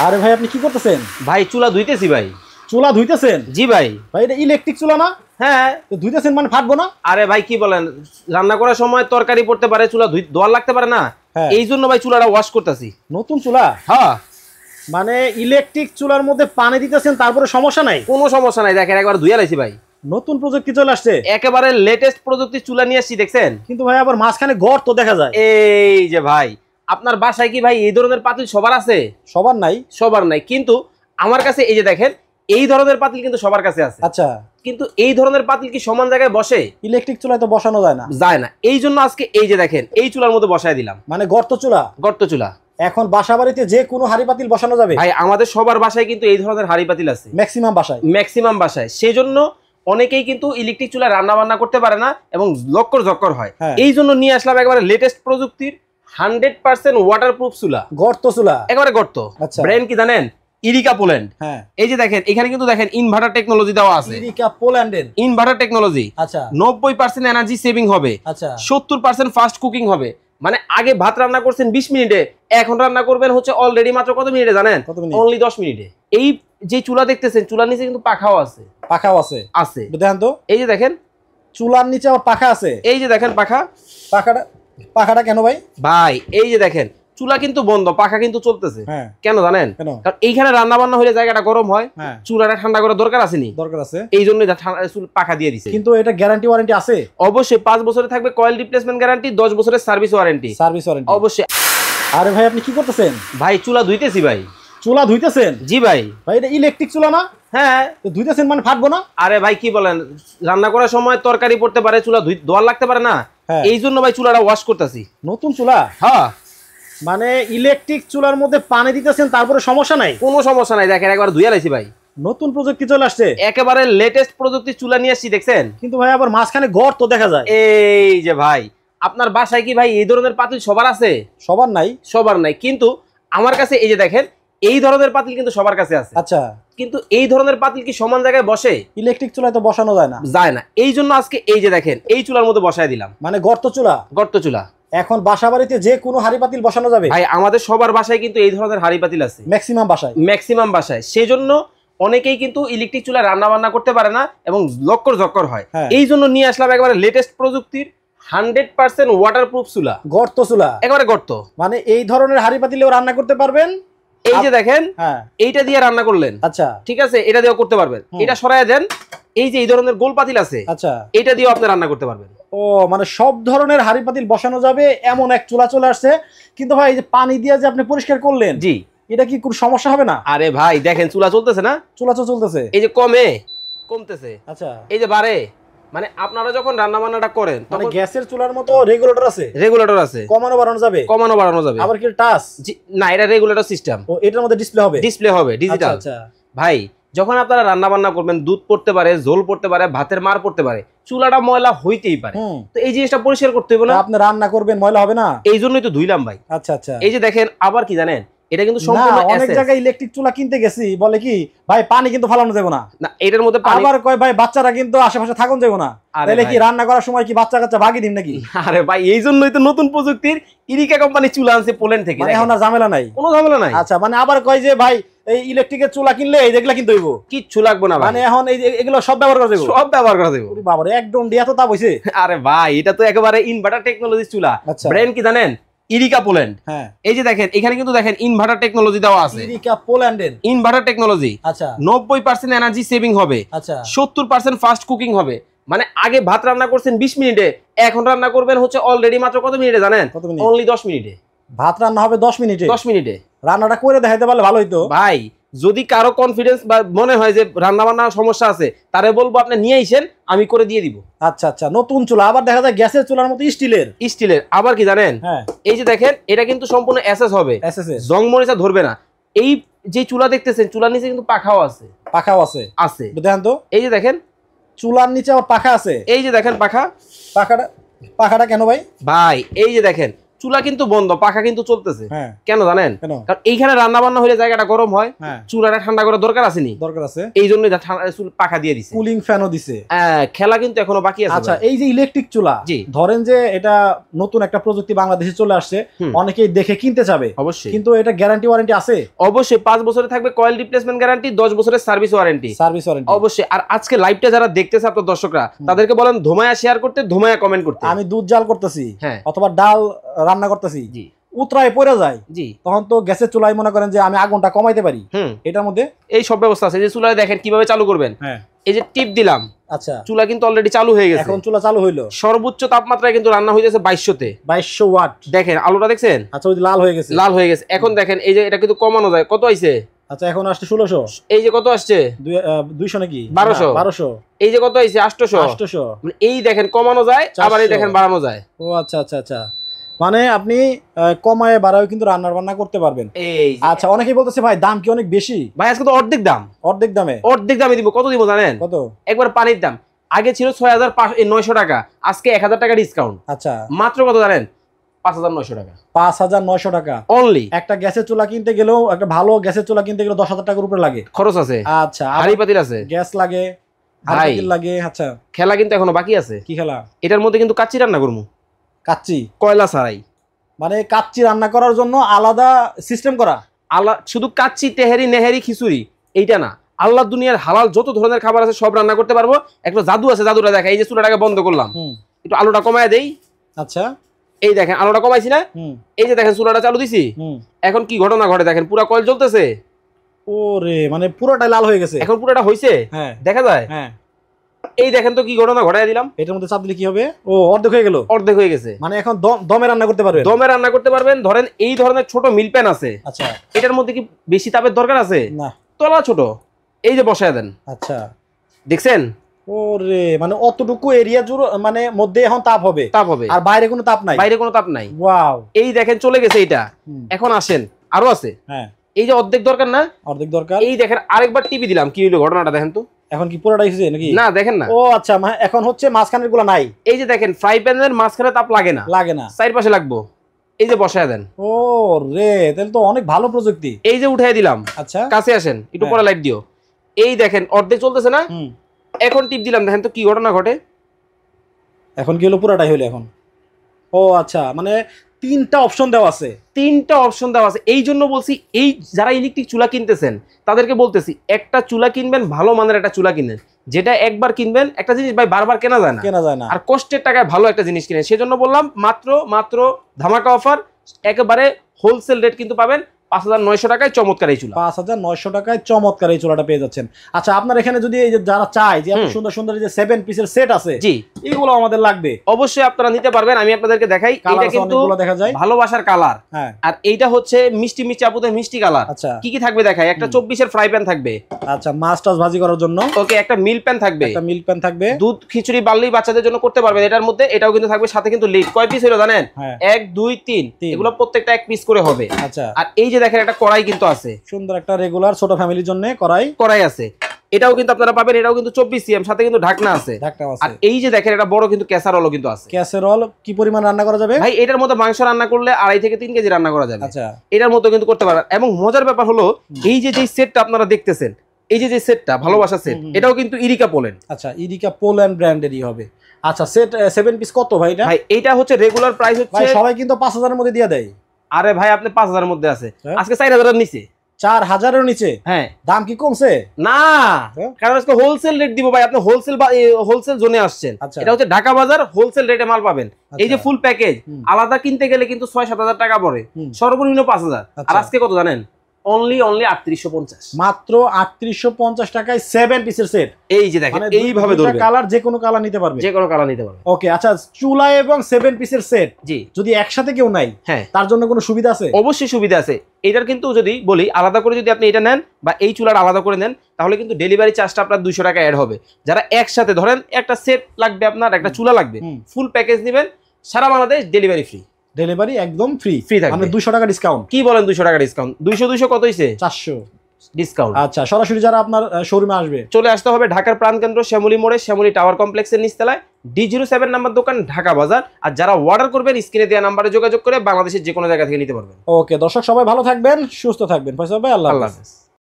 আরে ভাই আপনি কি করতেছেন? ভাই চুলা ধুইতেছি ভাই। চুলা ধুইতেছেন? জি ভাই। ভাই এটা ইলেকট্রিক চুলা না? হ্যাঁ। তো ধুইতেছেন মানে ফাটবো না? আরে ভাই কি বলেন, রান্না করার সময় তরকারি পড়তে পারে, চুলা ধোয়ার লাগতে পারে না, হ্যাঁ। এই জন্য ভাই চুলাটা ওয়াশ করতেছি। নতুন চুলা? হ্যাঁ। মানে ইলেকট্রিক চুলার মধ্যে পানি দিতেছেন তারপরে সমস্যা নাই? কোনো সমস্যা নাই, দেখেন একবার ধুইয়া লাইছি ভাই। নতুন প্রযুক্তি চলে আসছে, একেবারে লেটেস্ট প্রযুক্তির চুলা নিয়ে আসছি, দেখছেন? কিন্তু ভাই আবার মাঝখানে গর্ত দেখা যায়। এই যে ভাই, আপনার বাসায় কি ভাই এই ধরনের পাতিল সবার আছে? সবার নাই। সবার নাই, কিন্তু আমার কাছে এই যে দেখেন এই ধরনের পাতিল কিন্তু সবার কাছে আছে। আচ্ছা, কিন্তু এই ধরনের পাতিল কি সমান জায়গায় বসে? ইলেকট্রিক চুলায় তো বসানো যায় না। যায় না, এই জন্য আজকে এই যে দেখেন এই চুলার মধ্যে বসায় দিলাম। মানে গর্ত চুলা? গর্ত চুলা। এখন বাসা বাড়িতে যে কোনো হাড়ি পাতিল বসানো যাবে? ভাই আমাদের সবার বাসায় কিন্তু এই ধরনের হাড়ি পাতিল আছে, ম্যাক্সিমাম বাসায়। ম্যাক্সিমাম বাসায়। সেই জন্য অনেকেই কিন্তু ইলেকট্রিক চুলা রান্না বান্না করতে পারে না এবং লক্কর ঝক্কর হয়। এই জন্য নিয়ে আসলাম একেবারে লেটেস্ট প্রযুক্তির 100% ওয়াটারপ্রুফ চুলা। গর্ত চুলা? একেবারে গর্ত। ব্র্যান্ড কি জানেন? Erica Poland. হ্যাঁ। এই যে দেখেন এখানে কিন্তু দেখেন ইনভার্টার টেকনোলজি দেওয়া আছে। ইরিকা পোল্যান্ডের ইনভার্টার টেকনোলজি। আচ্ছা। 90% এনার্জি সেভিং হবে। আচ্ছা। 70% ফাস্ট কুকিং হবে। মানে আগে ভাত রান্না করছেন 20 মিনিটে, এখন রান্না করবেন হচ্ছে অলরেডি মাত্র কত মিনিটে জানেন? অনলি 10 মিনিটে। এই যে চুলা দেখতেছেন, চুলার নিচে কিন্তু পাখাও আছে। পাখাও আছে? আছে। দেখেন তো, এই যে দেখেন চুলার নিচে আবার পাখা আছে। এই যে দেখেন পাখা। পাখাটা কেন ভাই? ভাই এই যে দেখেন চুলা কিন্তু বন্ধ, পাখা কিন্তু চলতেছে। কেন জানেন? কারণ এইখানে রান্না বান্না হলে জায়গাটা গরম হয়, চুলাটা ঠান্ডা করার দরকার আছে নি? দরকার আছে, এই জন্য পাখা দিয়ে দিছে। কিন্তু এটা গ্যারান্টি ওয়ারেন্টি আছে? অবশ্যই 5 বছরে থাকবে কয়েল রিপ্লেসমেন্ট গ্যারান্টি, 10 বছরের সার্ভিস ওয়ারেন্টি। সার্ভিস ওয়ারেন্টি অবশ্যই। আরে ভাই আপনি কি করতেছেন? ভাই চুলা ধুইতেছি ভাই। চুলা ধুইতেছেন? জি ভাই। ভাই এটা ইলেকট্রিক চুলা না? হ্যাঁ। তো ধুইতেছেন মানে ফাটবো না? আরে ভাই কি বলেন, রান্না করার সময় তরকারি পড়তে পারে, চুলা ধোয়ার লাগতে পারে না, এই জন্য ভাই চুলাটা ওয়াশ করতেছি। নতুন চুলা? হ্যাঁ। মানে ইলেকট্রিক চুলার মধ্যে পানি দিতেছেন তারপরে সমস্যা নাই? কোনো সমস্যা নাই, দেখেন একবার ধুইয়া লাইছি ভাই। নতুন প্রযুক্তি চলে আসছে, একেবারে লেটেস্ট প্রযুক্তির চুলা নিয়ে আসছি, দেখছেন? কিন্তু ভাই আবার মাঝখানে গর্ত দেখা যায়। এই যে ভাই, আপনার বাসায় কি ভাই এই ধরনের পাতিল সবার আছে? সবার নাই। সবার নাই, কিন্তু আমার কাছে এই যে দেখেন এই ধরনের পাতিল কিন্তু সবার কাছে আছে। আচ্ছা, কিন্তু এই ধরনের পাতিল কি সমান জায়গায় বসে? ইলেকট্রিক চুলায় তো বসানো যায় না। যায় না, এই জন্য আজকে এই যে দেখেন এই চুলার মধ্যে বসায় দিলাম। মানে গর্ত চুলা? গর্ত চুলা। এখন বাসা বাড়িতে যে কোনো হাড়ি পাতিল বসানো যাবে? ভাই আমাদের সবার বাসায় কিন্তু এই ধরনের হাড়ি পাতিল আছে, ম্যাক্সিমাম বাসায়। ম্যাক্সিমাম বাসায়। সেই জন্য অনেকেই কিন্তু ইলেকট্রিক চুলা রান্না বান্না করতে পারে না এবং লক্কর ঝক্কর হয়। এই জন্য নিয়ে আসলাম একেবারে লেটেস্ট প্রযুক্তির 100% ওয়াটারপ্রুফ চুলা। গর্ত চুলা? একেবারে গর্ত। মানে এই ধরনের হাড়ি পাতিলেও রান্না করতে পারবেন। এই যে দেখেন এইটা দিয়ে রান্না করলেন, আচ্ছা ঠিক আছে, এটা দিয়েও করতে পারবেন। এটা সরায় দেন, এই যে এই ধরনের গোল পাতিল আছে, আচ্ছা এটা দিয়েও আপনি রান্না করতে পারবেন। ও মানে সব ধরনের হাড়ি পাতিল বসানো যাবে এমন এক চুলা চলে আসছে। কিন্তু ভাই এই যে পানি দিয়ে যে আপনি পরিষ্কার করলেন, জি এটা কি কোনো সমস্যা হবে না? আরে ভাই দেখেন চুলা চলতেছে না? চুলা তো চলতেছে, এই যে কমতেছে, আচ্ছা এই যে বাড়ে। মানে আপনারা যখন রান্না বান্নাটা করেন তখন গ্যাসের চুলার মতো রেগুলেটর আছে? রেগুলেটর আছে, কমানো বাড়ানো যাবে? কমানো বাড়ানো যাবে। আবার কি টাচ? না, এটা রেগুলেটর সিস্টেম। ও এটার মধ্যে ডিসপ্লে হবে? ডিসপ্লে হবে ডিজিটাল। আচ্ছা ভাই যখন আপনারা রান্না বান্না করবেন, দুধ পড়তে পারে, ঝোল পড়তে পারে, ভাতের মার পড়তে পারে, চুলাটা ময়লা হইতেই পারে, তো এই জিনিসটা পরিষ্কার করতে হবে না? আপনি রান্না করবেন ময়লা হবে না, এই জন্যই তো ধুইলাম ভাই। আচ্ছা আচ্ছা। এই যে দেখেন আবার কি জানেন, এটা কিন্তু সম্পূর্ণ অনেক জায়গায় ইলেকট্রিক চুলা কিনতে গেছি, বলে কি ভাই পানি কিন্তু ফালানো যাবে না। না এটার মধ্যে আবার কয় ভাই বাচ্চারা কিন্তু আশেপাশে থাকুন যাবে না, তাহলে কি রান্না করার সময় কি বাচ্চা কাচ্চা ভাগি দিন নাকি? আরে ভাই এই জন্যই তো নতুন প্রযুক্তির ইরিকা কোম্পানি চুলা আনছে পোল্যান্ড থেকে। এখন আর ঝামেলা নাই, কোনো ঝামেলা নাই। আচ্ছা মানে আবার কয় যে ভাই এই ইলেকট্রিকের চুলা কিনলে এই যেগুলা কিনতে হইব, কিচ্ছু লাগবে না মানে এখন এই এগুলো সব ব্যবহার করা যাবে? সব ব্যবহার করা যাবে। বাবা রে একদম ডিয়া তো তাপ হইছে। আরে ভাই এটা তো একেবারে ইনভার্টার টেকনোলজি চুলা। ব্র্যান্ড কি জানেন? Erica Poland. হ্যাঁ এই যে দেখেন এখানে কিন্তু দেখেন ইনভার্টার টেকনোলজি দেওয়া আছে। ইরিকা পোল্যান্ডের ইনভার্টার টেকনোলজি। আচ্ছা 90% এনার্জি সেভিং হবে। আচ্ছা 70% ফাস্ট কুকিং হবে। মানে আগে ভাত রান্না করছেন 20 মিনিটে, এখন রান্না করবেন হচ্ছে অলরেডি মাত্র কত মিনিটে জানেন? অনলি 10 মিনিটে। ভাত রান্না হবে 10 মিনিটে? 10 মিনিটে রান্নাটা করে দেখাইতে পারলে ভালো হইতো ভাই। যদি কারো কনফিডেন্স বা মনে হয় যে রান্না বান্না সমস্যা আছে, তারে বলবো আপনি নিয়ে আইছেন, আমি করে দিয়ে দিব। আচ্ছা আচ্ছা। নতুন চুলা আবার দেখা যায় গ্যাসের চুলার মতো স্টিলের। আবার কি জানেন, এই যে দেখেন এটা কিন্তু সম্পূর্ণ এসএস হবে, জং মরিচা ধরবে না। এই যে চুলা দেখতেছেন, চুলার নিচে কিন্তু পাখাও আছে। পাখাও আছে? আছে। দেখেন তো, এই যে দেখেন চুলার নিচে আবার পাখা আছে। এই যে দেখেন পাখাটা কেন ভাই? ভাই এই যে দেখেন চুলা কিন্তু বন্ধ, পাখা কিন্তু চলতেছে। হ্যাঁ, কেন জানেন? কারণ এইখানে রান্না বান্না হলে জায়গাটা গরম হয়, চুলাটা ঠান্ডা করার দরকার আছে নি? দরকার আছে, এই জন্য পাখা দিয়ে দিছে, কুলিং ফ্যানও দিছে। খেলা কিন্তু এখনো বাকি আছে। আচ্ছা, এই যে ইলেকট্রিক চুলা, ধরেন যে এটা নতুন একটা প্রযুক্তি বাংলাদেশে চলে আসছে, অনেকেই দেখে কিনতে যাবে, অবশ্যই, কিন্তু এটা গ্যারান্টি ওয়ারেন্টি আছে? অবশ্যই, 5 বছরের থাকবে কয়েল রিপ্লেসমেন্ট গ্যারান্টি, 10 বছরের সার্ভিস ওয়ারেন্টি। অবশ্যই। আর আজকে লাইভটা যারা দেখতেছে আপনার দর্শকরা, তাদেরকে বলেন ধোমায়া শেয়ার করতে, ধোমায়া কমেন্ট করতে। আমি দুধ জাল করতেছি অথবা ডাল রান্না করতেছি, উতরায় পড়ে যায়, তখন তো গ্যাসের চুলায় মনে করেন যে আমি আগুনটা কমাইতে পারি, এটার মধ্যে এই সব ব্যবস্থা আছে। যে চুলায় দেখেন কিভাবে চালু করবেন, এই যে টিপ দিলাম, আচ্ছা, চুলা কিন্তু অলরেডি চালু হয়ে গেছে। এখন চুলা চালু হইলো, সর্বোচ্চ তাপমাত্রায় কিন্তু রান্না হইতেছে 2200 তে, 2200 ওয়াট। দেখেন আলোটা দেখছেন? আচ্ছা, ওই লাল হয়ে গেছে, লাল হয়ে গেছে। এখন দেখেন এই যে এটা কিন্তু কমানো যায়, কত আইছে? আচ্ছা, এখন আসছে 1600। এই যে কত আসছে? 200 নাকি 1200। এই যে কত আইছে? 800। মানে এই দেখেন কমানো যায়, আবার এই দেখেন বাড়ানো যায়। ও আচ্ছা আচ্ছা আচ্ছা, মানে আপনি কমায় বাড়ায় কিন্তু রান্না বান্না করতে পারবেন। আচ্ছা, অনেকেই বলতেছে ভাই দাম কি অনেক বেশি? ভাই আজকে তো অর্ধেক দাম, অর্ধেক দামে দিব। কত দিব জানেন? কত? একবার পানির দাম আগে ছিল 6900 টাকা, আজকে 1000 টাকা ডিসকাউন্ট। আচ্ছা, মাত্র কত জানেন? 5900 টাকা। 5900 টাকা অনলি। একটা গ্যাসের চুলা কিনতে গেলেও, একটা ভালো গ্যাসের চুলা কিনতে গেলেও 10,000 টাকার উপরে লাগে, খরচ আছে। আচ্ছা, হাড়ি পাতিল আছে, গ্যাস লাগে, হাড়ি পাতিল লাগে। আচ্ছা, খেলা কিন্তু এখনো বাকি আছে। কি খেলা? এটার মধ্যে কিন্তু কাচ্চি রান্না করবো। কাচ্চি? কয়লা ছাড়াই, মানে কাচ্চি রান্না করার জন্য আলাদা সিস্টেম করা, শুধু কাচ্চি, তেহারি, নেহারি, খিচুড়ি এইটা না, আল্লাহ দুনিয়ার হালাল যত ধরনের খাবার আছে সব রান্না করতে পারবো। একটা জাদু আছে, জাদুটা দেখা। এই যে চুলাটাকে বন্ধ করলাম, একটু আলোটা কমায় দেই। আচ্ছা, এই দেখেন আলোটা কমাইছি না, এই যে দেখেন চুলাটা চালু দিছি, এখন কি ঘটনা ঘটে দেখেন, পুরো কয়েল জ্বলতেছে। ওরে, মানে পুরোটা লাল হয়ে গেছে, এখন পুরোটা হইছে, দেখা যায়। এই দেখেন তো কি ঘটনা ঘটাই দিলাম। এটার মধ্যে চাপ দিলে কি হবে? ও, অর্ধেক হয়ে গেল, অর্ধেক হয়ে গেছে। মানে এখন দমে রান্না করতে পারবেন, দমে রান্না করতে পারবেন। ধরেন এই ধরনের ছোট মিল প্যান আছে, আচ্ছা, এটার মধ্যে কি বেশি তাপের দরকার আছে? না, তলা ছোট, এই যে বসায় দেন। আচ্ছা, দেখছেন? ওরে, মানে অতটুকু এরিয়া জুড়ে মানে মধ্যে এখন তাপ হবে, আর বাইরে কোনো তাপ নাই, বাইরে কোনো তাপ নাই। ওয়াও, এই দেখেন চলে গেছে এটা। এখন আসেন, আরো আছে। হ্যাঁ, এই যে অর্ধেক দরকার না, অর্ধেক দরকার। এই দেখেন আরেকবার টিপি দিলাম, কি হইলো ঘটনাটা দেখেন তো। এখন কি পুরোটাই হইছে নাকি? না, দেখেন না। ও আচ্ছা, এখন হচ্ছে মাঝখানের গুলো নাই। এই যে দেখেন ফ্রাই প্যানের মাঝখানে তাপ লাগে না, সাইড পাশে লাগবো। এই যে বসায় দেন। ও রে, তাহলে তো অনেক ভালো প্রযুক্তি। এই যে উঠাই দিলাম। আচ্ছা, কাছে আসেন, একটু পরে লাইট দিও। এই দেখেন অর্ধেক চলতেছে না, এখন টিপ দিলাম, দেখেন তো কি ঘটনা ঘটে। এখন কি হলো? পুরোটাই হলো এখন। ও আচ্ছা, মানে তিনটা অপশন দেওয়া আছে, তিনটা অপশন দেওয়া আছে। এই জন্য বলছি, এই যারা ইলেকট্রিক চুলা কিনতেছেন তাদেরকে বলতেছি, একটা চুলা কিনবেন, ভালো মানের একটা চুলা কিনেন, যেটা একবার কিনবেন। একটা জিনিস ভাই বারবার কেনা যায় না, আর কষ্টের টাকায় ভালো একটা জিনিস কিনেন। সেজন্য বললাম মাত্র ধামাকা অফার, একেবারে হোলসেল রেট কিন্তু পাবেন 5900 টাকায় চমৎকার এই চুলা। 5900 টাকায় চমৎকার এই চুলাটা পেয়ে যাচ্ছেন। আচ্ছা, আপনার এখানে যদি এই যে যারা চায় যে এত সুন্দর সুন্দর যে 7 পিসের সেট আছে, জি, এগুলো আমাদের লাগবে, অবশ্যই আপনারা নিতে পারবেন। আমি আপনাদেরকে দেখাই, এটা কিন্তু দেখা যায় ভালোবাসার কালার, আর এইটা হচ্ছে মিষ্টি মিষ্টি আপুদের মিষ্টি কালার। আচ্ছা, কি কি থাকবে দেখাই। একটা 24 এর ফ্রাই প্যান থাকবে, আচ্ছা, মাছ টাছ ভাজি করার জন্য। ওকে, একটা মিল প্যান থাকবে, একটা মিল প্যান থাকবে, দুধ খিচুড়ি বাল্লি বাচ্চাদের জন্য করতে পারবেন এটার মধ্যে। এটাও কিন্তু থাকবে, সাথে কিন্তু লিড কয় পিস হলো জানেন? 1 2 3, এগুলো প্রত্যেকটা 1 পিস করে হবে। আচ্ছা, আর এই যে দেখেন একটা কড়াই কিন্তু আছে, সুন্দর একটা রেগুলার ছোট ফ্যামিলির জন্য কড়াই আছে। এটাও কিন্তু আপনারা পাবেন, এটাও কিন্তু 24 সিএম, সাথে কিন্তু ঢাকনা আছে। আর এই যে দেখেন এটা বড় কিন্তু ক্যাসারোলও কিন্তু আছে। ক্যাসারোল কি পরিমাণ রান্না করা যাবে ভাই? এটার মধ্যে মাংস রান্না করলে 2.5 থেকে 3 কেজি রান্না করা যাবে। আচ্ছা, এটার মধ্যে কিন্তু করতে পারবেন। এবং মজার ব্যাপার হলো, এই যে সেটটা আপনারা দেখতেছেন, এই যে সেটটা ভালোবাসা সেট, এটাও কিন্তু ইরিকা পোল্যান্ড। আচ্ছা, ইরিকা পোল্যান্ড ব্র্যান্ডেরই হবে। আচ্ছা, সেট 7 পিস কত ভাই এটা? ভাই এইটা হচ্ছে রেগুলার প্রাইস হচ্ছে, সবাই কিন্তু 5000 এর মধ্যে দিয়ে দেয়। আরে ভাই, আপনি 5000 এর মধ্যে আছে, আজকে 4000 এর নিচে, 4000 এর নিচে। হ্যাঁ, দাম কি কমছে? না, কারণ আজকে হোলসেল রেট দিব ভাই। আপনি হোলসেল জোনে আসছেন। এটা হচ্ছে ঢাকা বাজার, হোলসেল রেটে মাল পাবেন। এই যে ফুল প্যাকেজ আলাদা কিনতে গেলে কিন্তু 6-7 টাকা পড়ে, সর্বনিম্ন 5000। আর আজকে কত জানেন? অনলি 3850, মাত্র 3850 টাকায় 7 পিসের সেট। এই যে দেখেন, এইভাবে ধরবেন, কালার যে কোনো কালার নিতে পারবে, যে কোনো কালার নিতে পারবে। ওকে, আচ্ছা, চুলা এবং 7 পিসের সেট, জি, যদি একসাথে কেউ নাই, হ্যাঁ, তার জন্য কোনো সুবিধা আছে? অবশ্যই সুবিধা আছে। এটার কিন্তু যদি বলি আলাদা করে যদি আপনি এটা নেন বা এই চুলার আলাদা করে নেন, তাহলে কিন্তু ডেলিভারি চার্জটা আপনার 200 টাকা অ্যাড হবে। যারা একসাথে ধরেন একটা সেট লাগবে, আপনার একটা চুলা লাগবে, ফুল প্যাকেজ নেবেন, সারা বাংলাদেশ ডেলিভারি ফ্রি। ডেলিভারি একদম ফ্রি থাকবে, মানে 200 টাকা ডিসকাউন্ট। কি বলেন 200 টাকা ডিসকাউন্ট? 200 কত হইছে? 400। ডিসকাউন্ট। আচ্ছা, সরাসরি যারা আপনার শোরুমে আসবে চলে আসতে হবে ঢাকার প্রাণকেন্দ্র শ্যামলী মোড়ে, শ্যামলী টাওয়ার কমপ্লেক্সের নিচতলায়, D07 নাম্বার দোকান, ঢাকা বাজার। আর যারা অর্ডার করবেন স্ক্রিনে দেওয়া নাম্বারে যোগাযোগ করে বাংলাদেশের যে কোনো জায়গা থেকে নিতে পারবেন। ওকে দর্শক, সবাই ভালো থাকবেন, সুস্থ থাকবেন। ফয়সাল ভাই, আল্লাহ হাফেজ।